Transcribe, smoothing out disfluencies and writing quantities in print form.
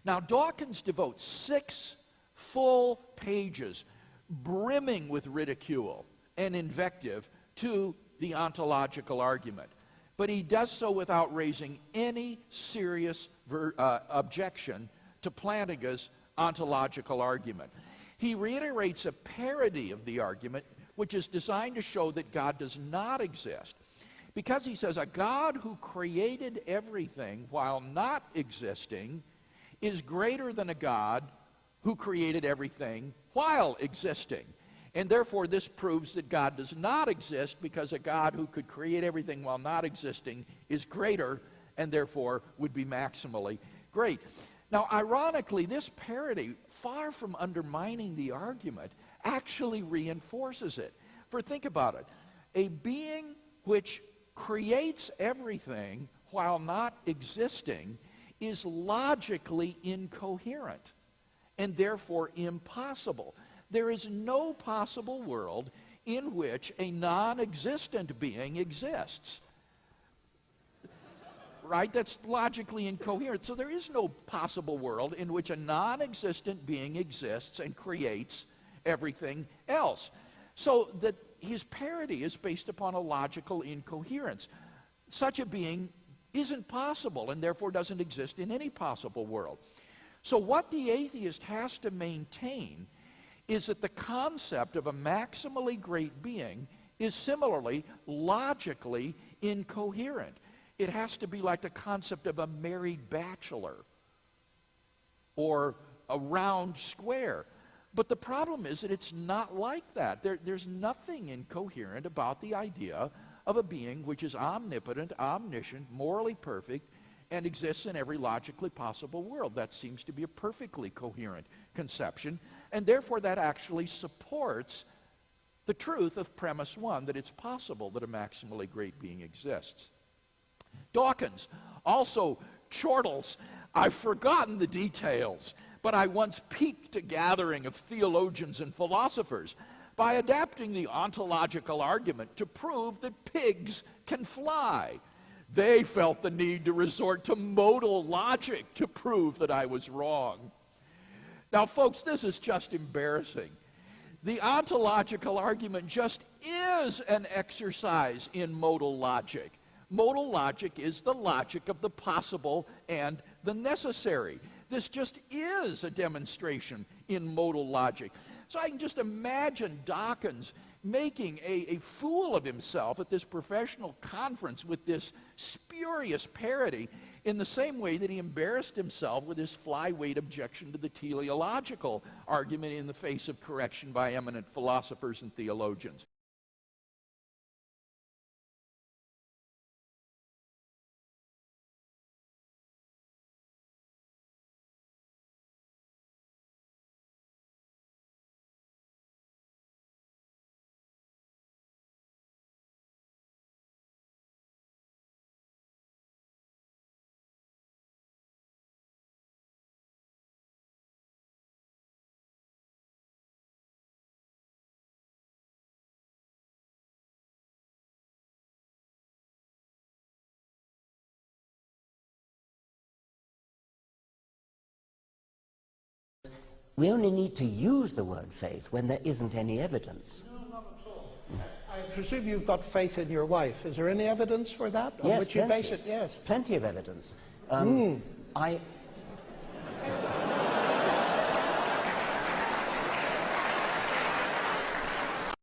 Now, Dawkins devotes 6 full pages brimming with ridicule and invective to the ontological argument. But he does so without raising any serious objection to Plantinga's ontological argument. He reiterates a parody of the argument, which is designed to show that God does not exist. Because he says a God who created everything while not existing is greater than a God who created everything while existing. And therefore, this proves that God does not exist, because a God who could create everything while not existing is greater and therefore would be maximally great. Now, ironically, this parody, far from undermining the argument, actually reinforces it. For think about it. A being which creates everything while not existing is logically incoherent and therefore impossible. There is no possible world in which a non-existent being exists. Right? That's logically incoherent. So there is no possible world in which a non-existent being exists and creates everything else. So that his parody is based upon a logical incoherence. Such a being isn't possible and therefore doesn't exist in any possible world. So what the atheist has to maintain is that the concept of a maximally great being is similarly logically incoherent. It has to be like the concept of a married bachelor or a round square. But the problem is that it's not like that. There's nothing incoherent about the idea of a being which is omnipotent, omniscient, morally perfect, and exists in every logically possible world. That seems to be a perfectly coherent conception, and therefore that actually supports the truth of premise 1, that it's possible that a maximally great being exists. Dawkins also chortles, I've forgotten the details, but I once piqued a gathering of theologians and philosophers by adapting the ontological argument to prove that pigs can fly. They felt the need to resort to modal logic to prove that I was wrong. Now, folks, this is just embarrassing. The ontological argument just is an exercise in modal logic. Modal logic is the logic of the possible and the necessary. This just is a demonstration in modal logic. So I can just imagine Dawkins making a fool of himself at this professional conference with this spurious parody, in the same way that he embarrassed himself with his flyweight objection to the teleological argument in the face of correction by eminent philosophers and theologians. We only need to use the word faith when there isn't any evidence. No, not at all. I presume you've got faith in your wife. Is there any evidence for that? Yes, on which you plenty. base it? Yes. Plenty of evidence.